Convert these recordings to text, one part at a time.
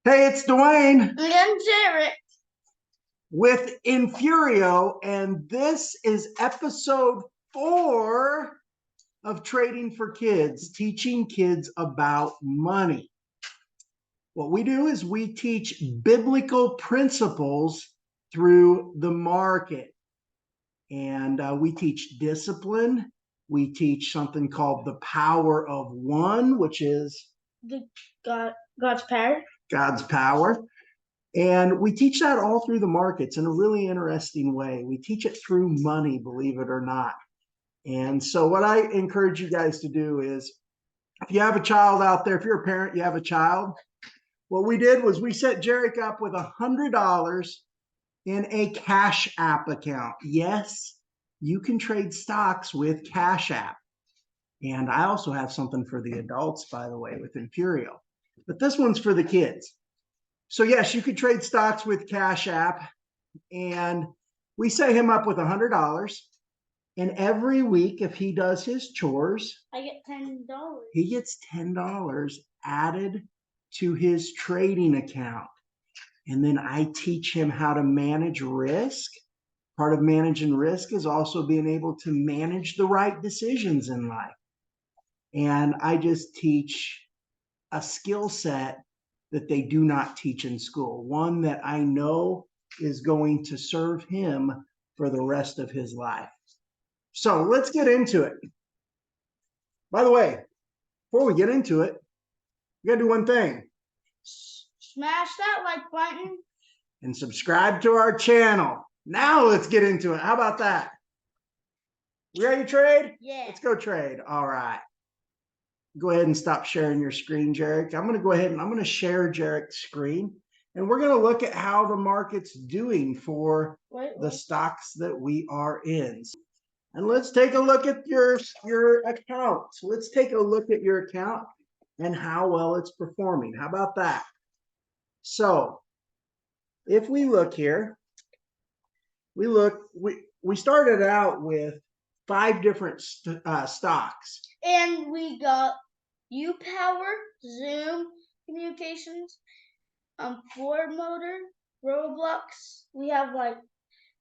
Hey, it's Dwayne And I'm Gerrick. with Enfurio, and this is episode 4 of Trading for Kids, teaching kids about money. What we do is we teach biblical principles through the market, and we teach discipline. We teach something called the power of one, which is God's power. God's power. And we teach that all through the markets in a really interesting way. We teach it through money, believe it or not. And so what I encourage you guys to do is, if you have a child out there, if you're a parent, you have a child, what we did was we set Gerrick up with $100 in a CashApp account. Yes, you can trade stocks with CashApp. And I also have something for the adults, by the way, with Enfurio. But this one's for the kids. So yes, you could trade stocks with CashApp, and we set him up with $100. And every week, if he does his chores, I get $10. he gets $10 added to his trading account. And then I teach him how to manage risk. Part of managing risk is also being able to manage the right decisions in life. And I just teach a skill set that they do not teach in school, one that I know is going to serve him for the rest of his life. So let's get into it. By the way, before we get into it, we gotta do one thing. Smash that like button and subscribe to our channel. Now let's get into it. How about that? We ready to trade? Yeah. Let's go trade. All right. Go ahead and stop sharing your screen, Gerrick. I'm going to go ahead and I'm going to share Gerrick's screen, and we're going to look at how the market's doing for the stocks that we are in. And let's take a look at your account. So let's take a look at your account and how well it's performing. How about that? So if we look here, we started out with 5 different stocks. And we got U-Power, Zoom Communications, Ford Motor, Roblox. We have like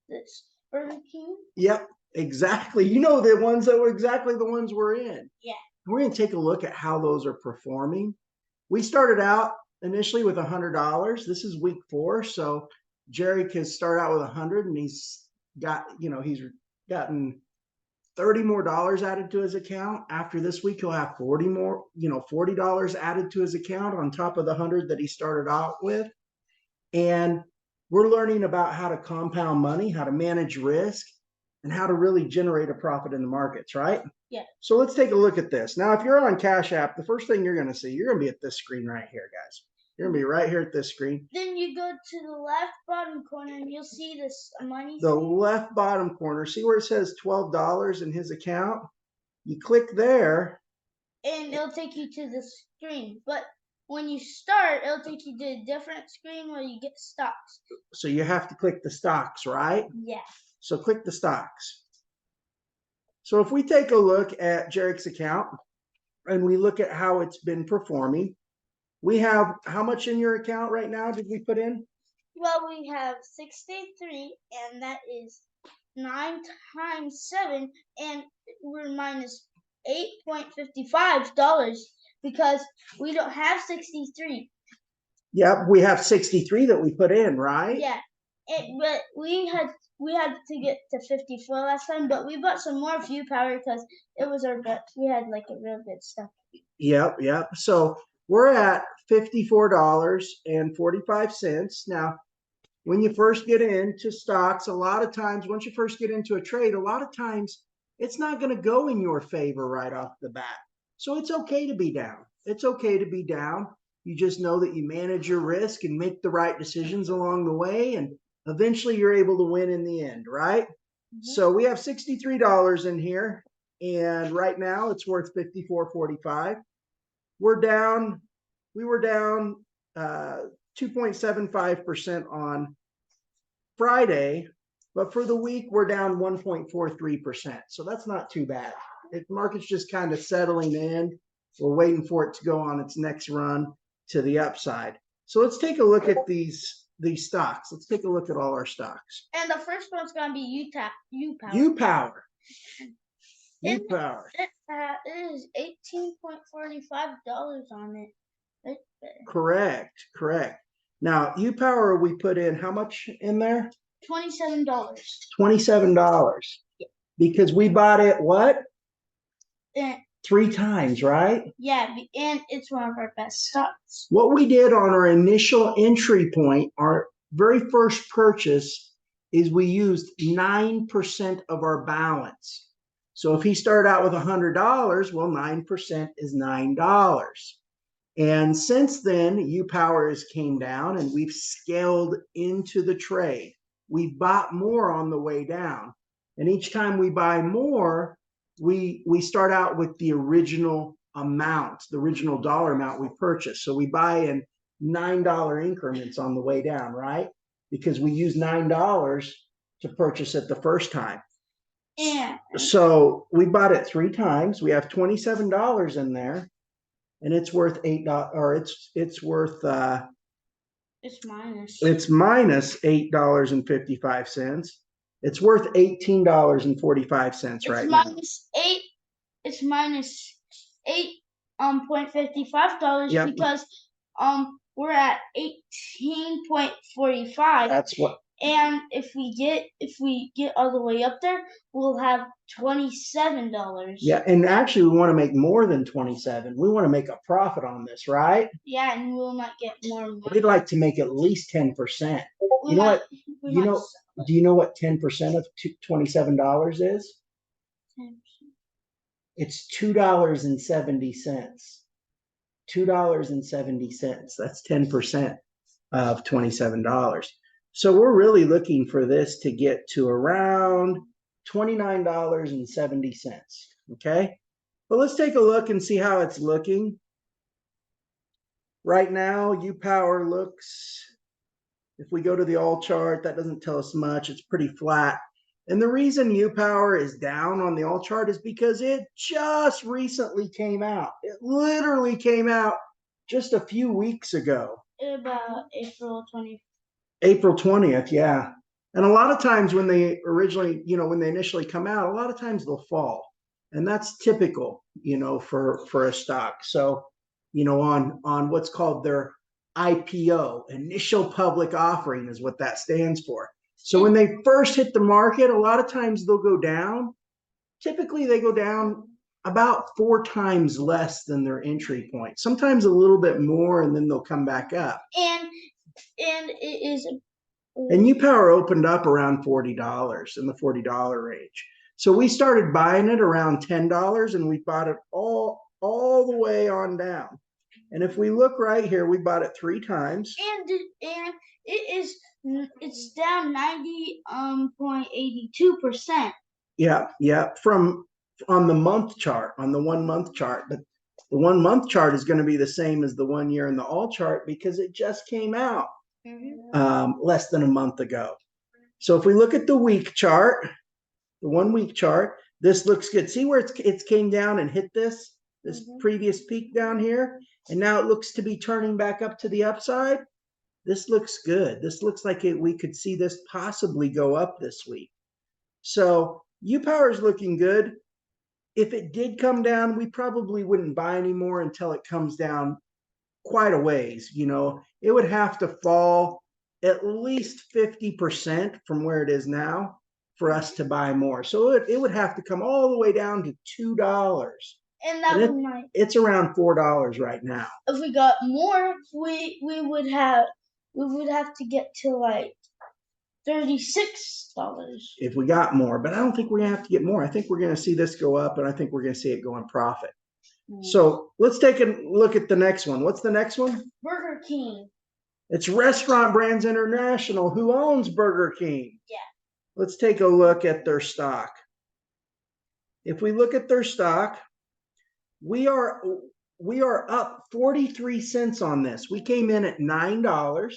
this Burger King. Yep, exactly. You know the ones that were exactly the ones we're in. Yeah. We're going to take a look at how those are performing. We started out initially with $100. This is week 4, so Gerrick has started out with 100, and he's gotten $30 more added to his account. After this week, he'll have $40 added to his account on top of the 100 that he started out with. And we're learning about how to compound money, how to manage risk, and how to really generate a profit in the markets, right? Yeah. So let's take a look at this. Now, if you're on Cash App, the first thing you're going to see, you're going to be at this screen right here, guys. You're going to be right here at this screen. Then you go to the left bottom corner and you'll see this money. The left bottom corner, see where it says $12 in his account? You click there. And it'll take you to the screen. But when you start, it'll take you to a different screen where you get stocks. So you have to click the stocks, right? Yeah. So click the stocks. So if we take a look at Gerrick's account and we look at how it's been performing, we have how much in your account right now did we put in? Well, we have 63, and that is 9 times 7, and we're minus $8.55 because we don't have 63. Yep, we have 63 that we put in, right? Yeah, but we had to get to 54 last time, but we bought some more U-Power because it was our best. We had like a real good stuff. Yep. So we're at $54.45. Now, when you first get into stocks, a lot of times, once you first get into a trade, a lot of times it's not going to go in your favor right off the bat. So it's okay to be down. It's okay to be down. You just know that you manage your risk and make the right decisions along the way, and eventually you're able to win in the end, right? Mm-hmm. So we have $63 in here, and right now it's worth $54.45. We were down 2.75% on Friday, but for the week we're down 1.43%. So that's not too bad. The market's just kind of settling in. We're waiting for it to go on its next run to the upside. So let's take a look at these stocks. Let's take a look at all our stocks. And the first one's gonna be U-Power. U-Power. It U-Power. It is $18.45 on it. Right there. Correct. Now, U-Power, we put in how much in there? $27. $27. Yeah. Because we bought it what? And, 3 times, right? yeah, and it's one of our best stocks. What we did on our initial entry point, our very first purchase, is we used 9% of our balance. So if he started out with $100, well, 9% is $9. And since then, U-Power has came down and we've scaled into the trade. We've bought more on the way down. And each time we buy more, we start out with the original amount, the original dollar amount we purchased. So we buy in $9 increments on the way down, right? Because we use $9 to purchase it the first time. Yeah. So we bought it 3 times. We have $27 in there. And it's worth $8, or it's worth it's minus $8.55. It's worth $18.45 right now. It's minus $8.55 Yep. because we're at 18.45. That's what. And if we get all the way up there, we'll have $27. Yeah, and actually we want to make more than 27. We want to make a profit on this, right? Yeah, and we'll not get more money. We'd like to make at least 10%. You know what? Do you know what 10% of $27 is? 10%. It's $2.70. $2.70. That's 10% of $27. So we're really looking for this to get to around $29.70. Okay. But let's take a look and see how it's looking. Right now, U-Power looks, if we go to the all chart, that doesn't tell us much. It's pretty flat. And the reason U-Power is down on the all chart is because it just recently came out. It literally came out just a few weeks ago. About April 20th. April 20th, yeah. And a lot of times when they initially come out, a lot of times they'll fall. And that's typical, for a stock. So, on what's called their IPO, initial public offering is what that stands for. So when they first hit the market, a lot of times they'll go down. Typically they go down about 4 times less than their entry point. Sometimes a little bit more, and then they'll come back up. And it is. And U-Power opened up around $40, in the $40 range. So we started buying it around $10, and we bought it all the way on down. And if we look right here, we bought it 3 times. And it's down 90.82%. Yeah, from on the month chart, on the 1 month chart. But the 1 month chart is going to be the same as the 1 year in the all chart because it just came out less than a month ago. So if we look at the week chart, the 1 week chart, this looks good. See where it's came down and hit this previous peak down here, and now it looks to be turning back up to the upside. This looks good. This looks like we could see this possibly go up this week. So U-Power is looking good. If it did come down, we probably wouldn't buy anymore until it comes down quite a ways. It would have to fall at least 50% from where it is now for us to buy more. So it would have to come all the way down to $2. And it's around $4 right now. If we got more, we would have to get to like $36 if we got more. But I don't think we're gonna have to get more. I think we're gonna see this go up, and I think we're gonna see it go in profit. So let's take a look at the next one. What's the next one? Burger King. It's Restaurant Brands International. Who owns Burger King? Yeah. Let's take a look at their stock. If we look at their stock, we are up 43 cents on this. We came in at $9,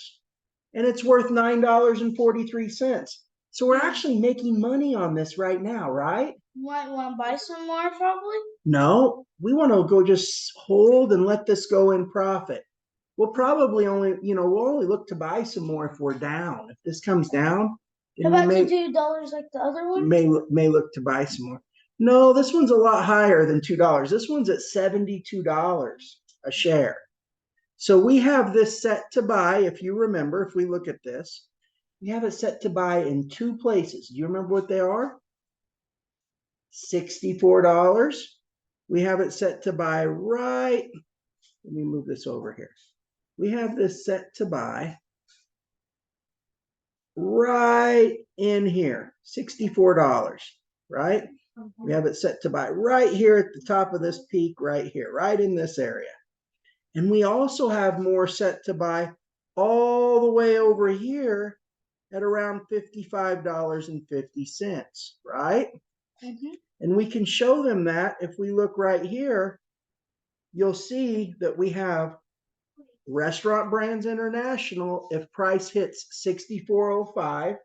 and it's worth $9.43. So we're actually making money on this right now, right? You might want to buy some more, probably? No, we want to go just hold and let this go in profit. we'll probably only, we'll only look to buy some more if we're down. If this comes down, How then about we to $2 like the other one? may look to buy some more. No, this one's a lot higher than $2. This one's at $72 a share. So we have this set to buy. If you remember, if we look at this, we have it set to buy in two places. Do you remember what they are? $64. We have it set to buy right. Let me move this over here. We have this set to buy right in here, $64, right? We have it set to buy right here at the top of this peak right here, right in this area. And we also have more set to buy all the way over here at around $55.50, right? Mm-hmm. And we can show them that if we look right here, you'll see that we have Restaurant Brands International. If price hits $64.05,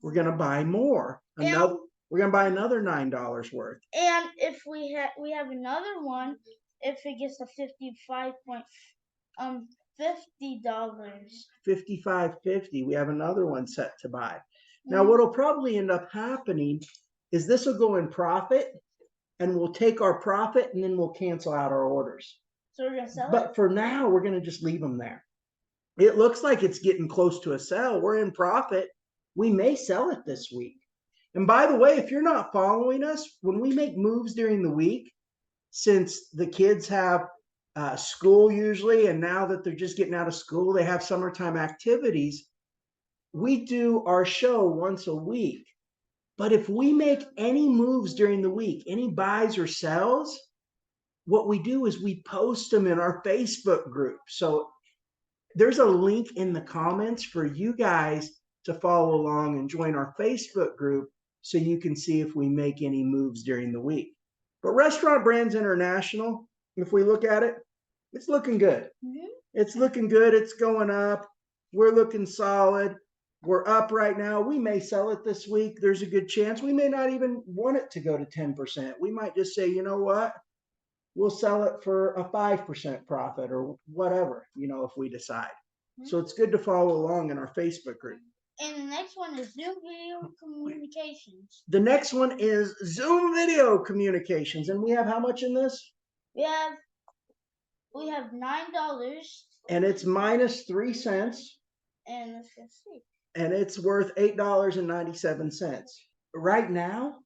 we're going to buy more. We're going to buy another $9 worth. And if we have another one, if it gets to $55.50, we have another one set to buy. Now, what'll probably end up happening is this will go in profit, and we'll take our profit, and then we'll cancel out our orders. So we're gonna sell it? But for now, we're going to just leave them there. It looks like it's getting close to a sell. We're in profit. We may sell it this week. And by the way, if you're not following us, when we make moves during the week, since the kids have school usually, and now that they're just getting out of school, they have summertime activities, we do our show once a week. But if we make any moves during the week, any buys or sells, what we do is we post them in our Facebook group. So there's a link in the comments for you guys to follow along and join our Facebook group so you can see if we make any moves during the week. But Restaurant Brands International, if we look at it, it's looking good. Mm-hmm. It's looking good. It's going up. We're looking solid. We're up right now. We may sell it this week. There's a good chance. We may not even want it to go to 10%. We might just say, you know what? We'll sell it for a 5% profit or whatever, if we decide. Mm-hmm. So it's good to follow along in our Facebook group. And the next one is Zoom Video Communications. The next one is Zoom Video Communications. And we have how much in this? We have $9. And it's minus 3 cents. And let's go see. And it's worth $8.97. Right now,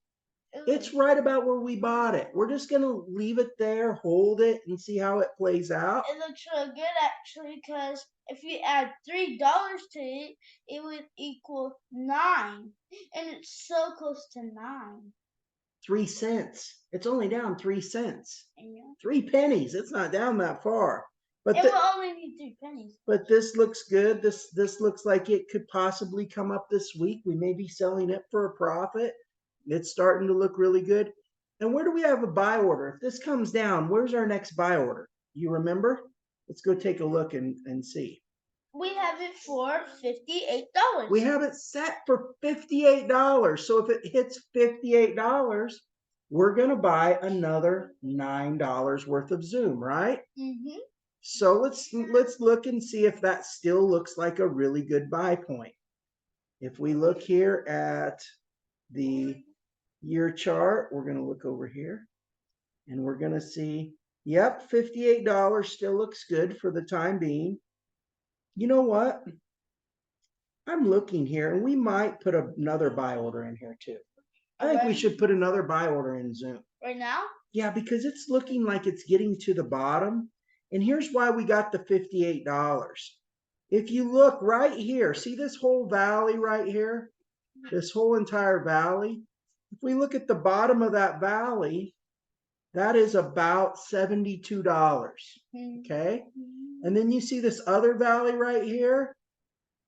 it's right about where we bought it. We're just going to leave it there, hold it, and see how it plays out. It looks really good, actually, because if you add $3 to it, it would equal 9. And it's so close to 9. 3 cents. It's only down 3 cents. Yeah. 3 pennies. It's not down that far. But it will only be 3 pennies. But this looks good. This looks like it could possibly come up this week. We may be selling it for a profit. It's starting to look really good. And where do we have a buy order? If this comes down, where's our next buy order? You remember? Let's go take a look and see. We have it for $58. We have it set for $58. So if it hits $58, we're going to buy another $9 worth of Zoom, right? Mm-hmm. So let's look and see if that still looks like a really good buy point. If we look here at the year chart, we're going to look over here and we're going to see, yep, $58 still looks good for the time being. You know what? I'm looking here and we might put another buy order in here too. I think we should put another buy order in Zoom. Right now? Yeah, because it's looking like it's getting to the bottom. And here's why we got the $58. If you look right here, see this whole valley right here? This whole entire valley? If we look at the bottom of that valley, that is about $72. Okay? And then you see this other valley right here?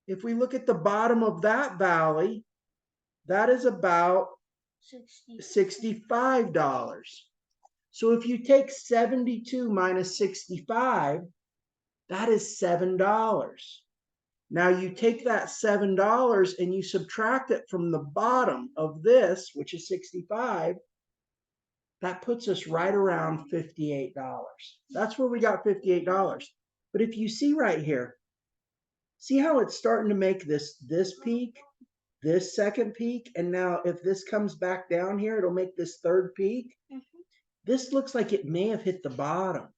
If we look at the bottom of that valley, that is about $65. So if you take 72 minus 65, that is $7. Now you take that $7 and you subtract it from the bottom of this, which is 65. That puts us right around $58. That's where we got $58. But if you see right here, see how it's starting to make this peak, this second peak, and now if this comes back down here, it'll make this third peak. This looks like it may have hit the bottom.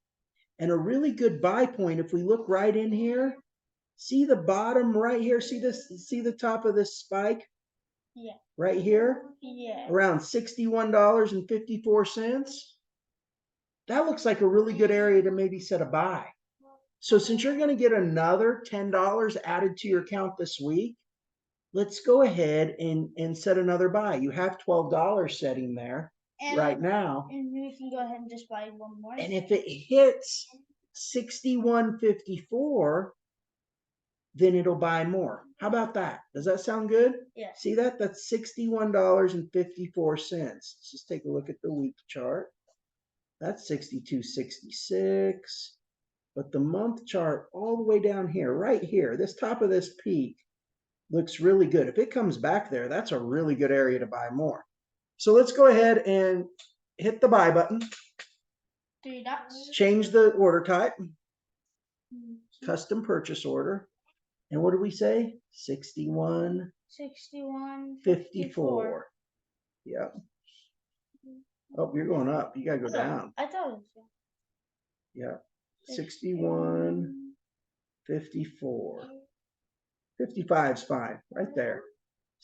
And a really good buy point, if we look right in here, see the bottom right here, see this, see the top of this spike? Yeah. Right here? Yeah. Around $61.54. That looks like a really good area to maybe set a buy. So since you're going to get another $10 added to your account this week, let's go ahead and set another buy. You have $12 setting there right now. And we can go ahead and just buy one more. And if it hits 61.54, then it'll buy more. How about that? Does that sound good? Yeah. See that? That's $61.54. Let's just take a look at the week chart. That's 62.66. But the month chart all the way down here, right here, this top of this peak looks really good. If it comes back there, that's a really good area to buy more. So let's go ahead and hit the buy button. 3 dots. Change the order type. Custom purchase order. And what did we say? 61.54. Yep. Oh, you're going up. You gotta go down. I thought it was. Yeah. 61.54. 55 is fine. Right there.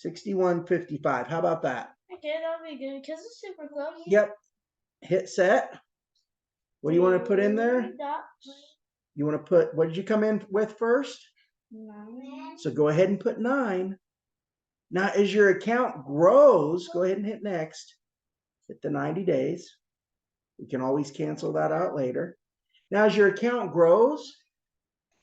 61.55. How about that? Okay, that'll be good because it's super close. Yep. Hit set. What do you want to put in there? 3 dots. You want to put, what did you come in with first? 9. So go ahead and put 9. Now, as your account grows, go ahead and hit next. Hit the 90 days. We can always cancel that out later. Now, as your account grows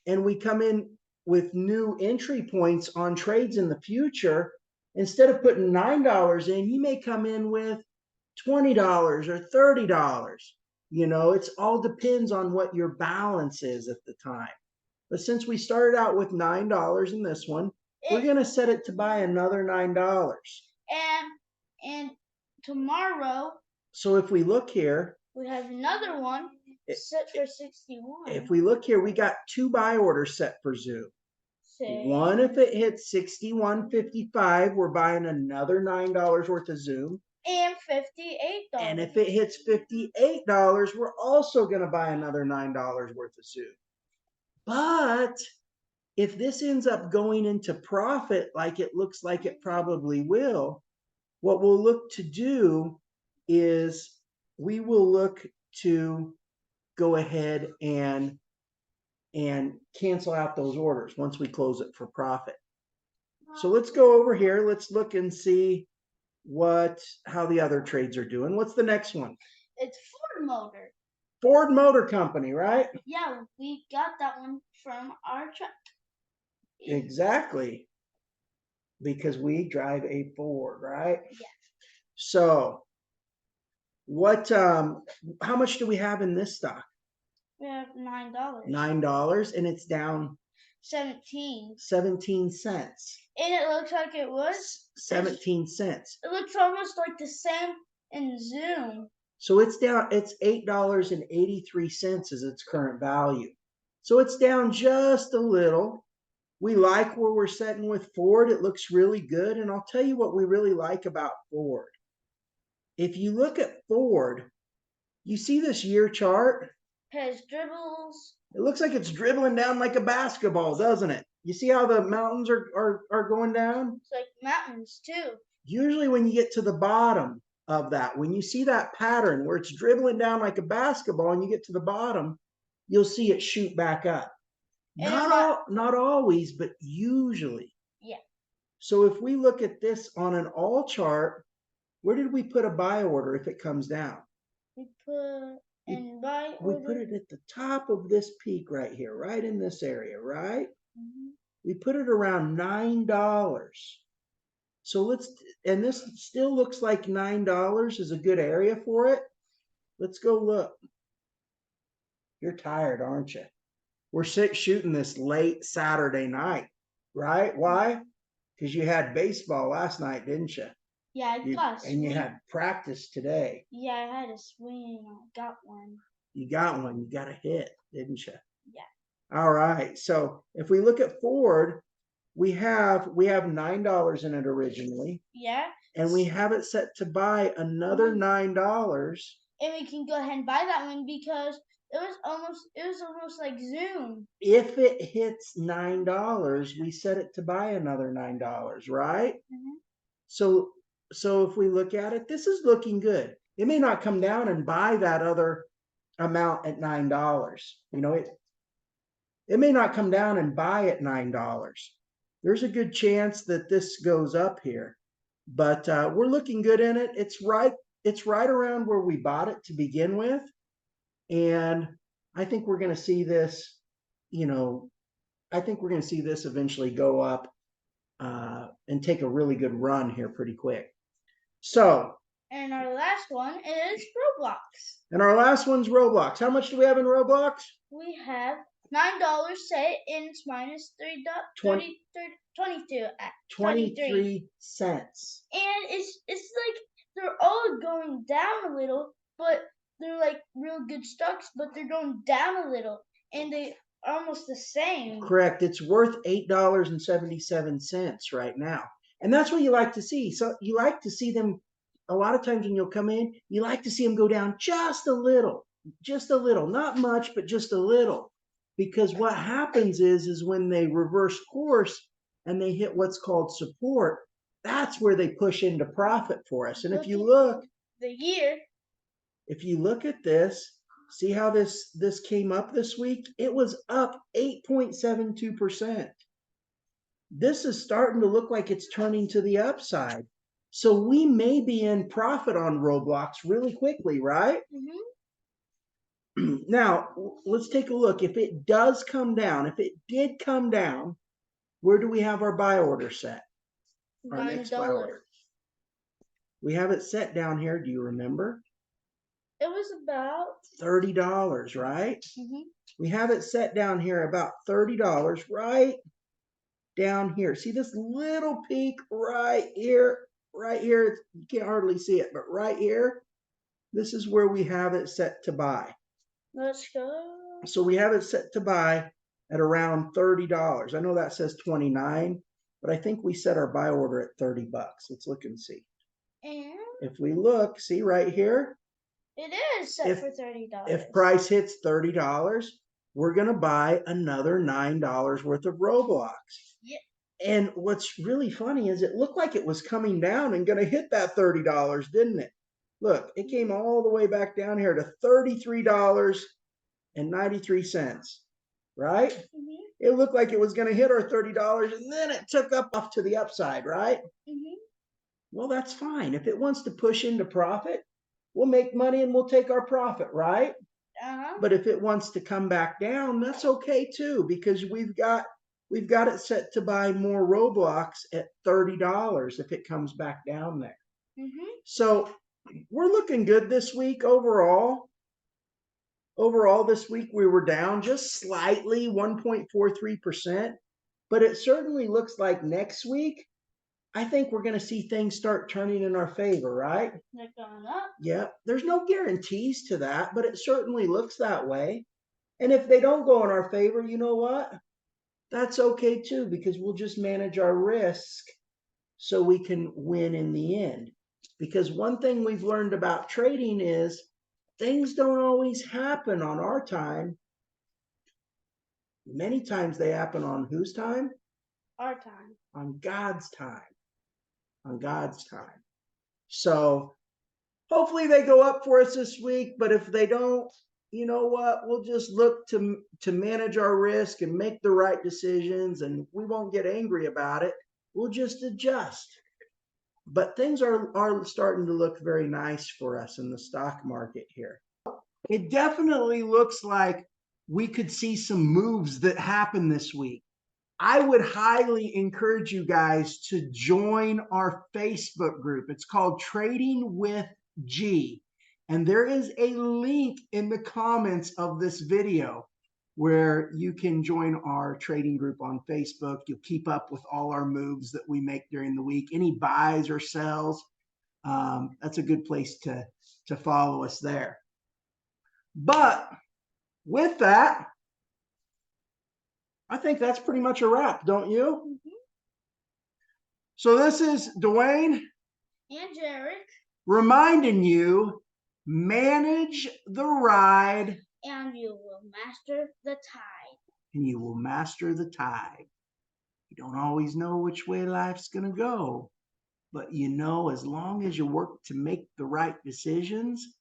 and we come in with new entry points on trades in the future, instead of putting $9 in, you may come in with $20 or $30. You know, it's all depends on what your balance is at the time. But since we started out with $9 in this one, we're going to set it to buy another $9. And tomorrow. So if we look here, we have another one set for 61. If we look here, we got 2 buy orders set for Zoom. One, if it hits 61.55, we're buying another $9 worth of Zoom. And $58. And if it hits $58, we're also going to buy another $9 worth of Zoom. But if this ends up going into profit, like it looks like it probably will, what we'll look to do is we will look to go ahead and cancel out those orders once we close it for profit. So let's go over here. Let's look and see how the other trades are doing. What's the next one? It's Ford Motor. Ford Motor Company, right? Yeah, we got that one from our truck. Exactly. Because we drive a Ford, right? Yeah. So how much do we have in this stock? We have $9. $9, and it's down 17 cents. And it looks like it was 17 cents. It looks almost like the same in Zoom. So it's down, it's $8.83 is its current value. So it's down just a little. We like where we're setting with Ford. It looks really good. And I'll tell you what we really like about Ford. If you look at Ford, you see this year chart? Has dribbles. It looks like it's dribbling down like a basketball, doesn't it? You see how the mountains are going down? It's like mountains too. Usually when you get to the bottom of that, when you see that pattern where it's dribbling down like a basketball and you get to the bottom, you'll see it shoot back up. Not always, but usually. Yeah. So if we look at this on an all chart, where did we put a buy order if it comes down? We put in buy order. We put it at the top of this peak right here, right in this area, right? Mm-hmm. We put it around $9. So and this still looks like $9 is a good area for it. Let's go look. You're tired, aren't you? We're shooting this late Saturday night, right? Why? Because you had baseball last night, didn't you? Yeah, I got and you had practice today. Yeah, I had a swing and I got one. You got one. You got a hit, didn't you? Yeah. All right. So if we look at Ford, we have $9 in it originally, Yeah. and we have it set to buy another $9. And we can go ahead and buy that one because it was almost like Zoom. If it hits $9, we set it to buy another $9, right? So if we look at it, this is looking good. It may not come down and buy that other amount at $9. You know, it may not come down and buy at $9. There's a good chance that this goes up here, but we're looking good in it. It's right around where we bought it to begin with, and I think we're going to see this. I think we're going to see this eventually go up and take a really good run here pretty quick. So, and our last one is Roblox. And our last one's Roblox. How much do we have in Roblox? We have $9 set, and it's minus 22 at 23 cents. And it's like they're all going down a little, but they're like real good stocks, but they're going down a little, and they are almost the same. Correct. It's worth $8.77 right now. And that's what you like to see. So you like to see them a lot of times when you'll come in, you like to see them go down just a little, not much, but just a little. Because what happens is when they reverse course and they hit what's called support, that's where they push into profit for us. And if you look at this, see how this came up this week? It was up 8.72%. This is starting to look like it's turning to the upside. So we may be in profit on Roblox really quickly, right? Now, let's take a look. If it does come down, if it did come down, where do we have our buy order set? Our next buy order. We have it set down here. Do you remember? It was about $30, right? We have it set down here about $30 right down here. See this little peak right here? Right here, you can't hardly see it, but right here, this is where we have it set to buy. Let's go. So we have it set to buy at around $30. I know that says 29, but I think we set our buy order at $30. Let's look and see. And if we look, see right here? It is set for $30. If price hits $30, we're going to buy another $9 worth of Roblox. Yep. And what's really funny is it looked like it was coming down and going to hit that $30, didn't it? Look, it came all the way back down here to $33.93, right? It looked like it was going to hit our $30, and then it took up off to the upside, right? Well, that's fine. If it wants to push into profit, we'll make money and we'll take our profit, right? But if it wants to come back down, that's okay too, because we've got it set to buy more Roblox at $30 if it comes back down there. So we're looking good this week overall. Overall, this week we were down just slightly, 1.43%, but it certainly looks like next week, I think we're going to see things start turning in our favor, right? They're going up. Yeah, there's no guarantees to that, but it certainly looks that way. And if they don't go in our favor, you know what? That's okay too, because we'll just manage our risk so we can win in the end. Because one thing we've learned about trading is things don't always happen on our time. Many times they happen on whose time? Our time. On God's time. On God's time. So hopefully they go up for us this week, but if they don't, you know what? We'll just look to manage our risk and make the right decisions, and we won't get angry about it. We'll just adjust. But things are starting to look very nice for us in the stock market here. It definitely looks like we could see some moves that happen this week. I would highly encourage you guys to join our Facebook group. It's called Trading with G. And there is a link in the comments of this video where you can join our trading group on Facebook. You'll keep up with all our moves that we make during the week. Any buys or sells, that's a good place to follow us there. But with that, I think that's pretty much a wrap, don't you? Mhm. So this is Dwayne And Gerrick. reminding you, manage the ride And you will master the tide. and you will master the tide. You don't always know which way life's going to go, but you know, as long as you work to make the right decisions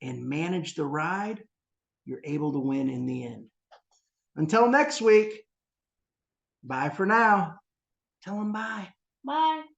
and manage the ride, you're able to win in the end. Until next week, bye for now. Tell them bye. Bye.